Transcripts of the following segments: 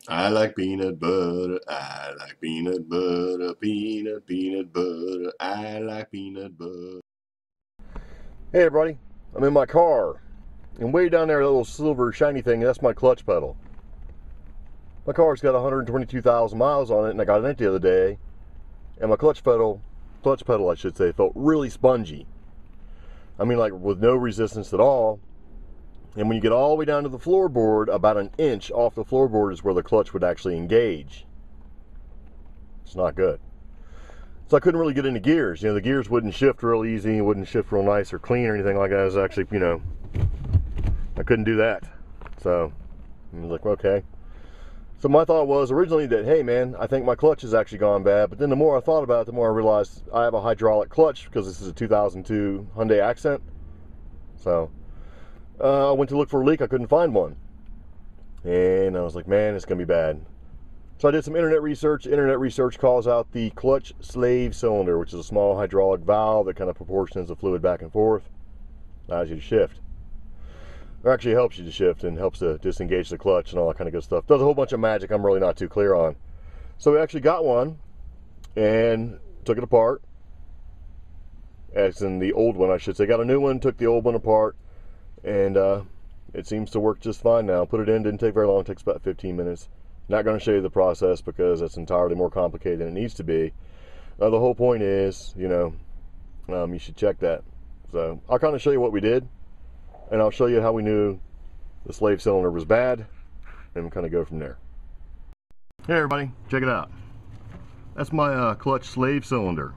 I like peanut butter. I like peanut butter. Peanut butter. I like peanut butter. Hey everybody, I'm in my car, and way down there, a little silver shiny thing, that's my clutch pedal. My car's got 122,000 miles on it, and I got it empty the other day, and my clutch pedal I should say, felt really spongy. I mean, like with no resistance at all. And when you get all the way down to the floorboard, about an inch off the floorboard is where the clutch would actually engage. It's not good. So I couldn't really get into gears. You know, the gears wouldn't shift real easy, wouldn't shift real nice or clean or anything like that. It was actually, you know, I couldn't do that. So I was like, okay. So my thought was originally that, hey man, I think my clutch has actually gone bad. But then the more I thought about it, the more I realized I have a hydraulic clutch because this is a 2002 Hyundai Accent. So I went to look for a leak. I couldn't find one. And I was like, man, it's going to be bad. So I did some internet research. Internet research calls out the clutch slave cylinder, which is a small hydraulic valve that kind of proportions the fluid back and forth, allows you to shift. Or actually helps you to shift and helps to disengage the clutch and all that kind of good stuff. Does a whole bunch of magic I'm really not too clear on. So we actually got one and took it apart. As in the old one, I should say. Got a new one, took the old one apart, and it seems to work just fine now. Put it in, didn't take very long, it takes about 15 minutes. Not going to show you the process because it's entirely more complicated than it needs to be. The whole point is, you know, you should check that. So I'll kind of show you what we did, and I'll show you how we knew the slave cylinder was bad, and we'll kind of go from there. Hey everybody, check it out. That's my clutch slave cylinder.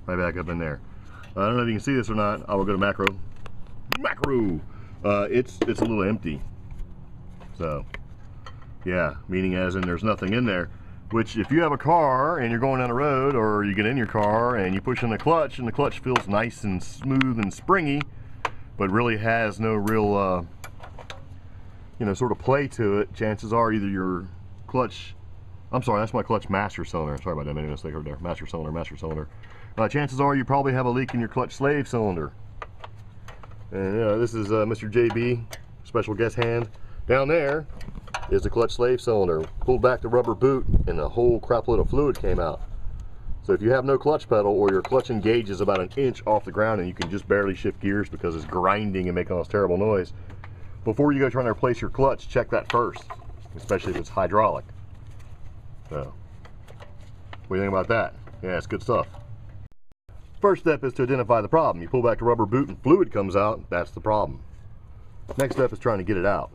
Right back up in there. I don't know if you can see this or not. I will go to macro. It's a little empty. So yeah, meaning as in there's nothing in there. Which if you have a car and you're going down the road, or you get in your car and you push in the clutch and the clutch feels nice and smooth and springy, but really has no real you know, sort of play to it, chances are either your clutch, I'm sorry, that's my clutch master cylinder. Sorry about that, made a mistake over there. Master cylinder. Chances are you probably have a leak in your clutch slave cylinder. And this is Mr. JB, special guest hand. Down there is the clutch slave cylinder. Pulled back the rubber boot and a whole crap load of fluid came out. So if you have no clutch pedal, or your clutch engages about an inch off the ground and you can just barely shift gears because it's grinding and making all this terrible noise, before you go trying to replace your clutch, check that first, especially if it's hydraulic. So, what do you think about that? Yeah, it's good stuff. First step is to identify the problem. You pull back the rubber boot and fluid comes out, that's the problem. Next step is trying to get it out.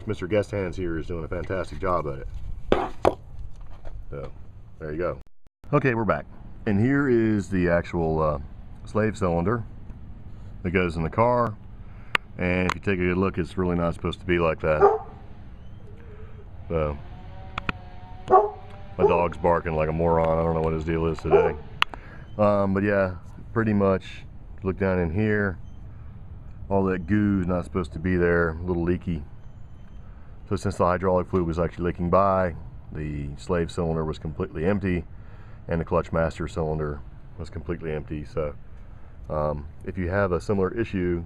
Mr. Guest Hands here is doing a fantastic job at it. So, there you go. Okay, we're back. And here is the actual slave cylinder that goes in the car. And if you take a good look, it's really not supposed to be like that. So, my dog's barking like a moron. I don't know what his deal is today. But yeah, pretty much, look down in here, all that goo is not supposed to be there, a little leaky. So since the hydraulic fluid was actually leaking by, the slave cylinder was completely empty, and the clutch master cylinder was completely empty. So if you have a similar issue,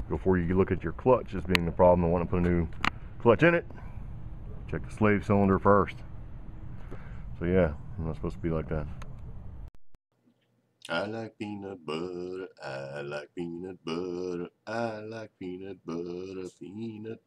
before you look at your clutch as being the problem and want to put a new clutch in it, check the slave cylinder first. So yeah, it's not supposed to be like that. I like peanut butter. I like peanut butter. I like peanut butter. Peanut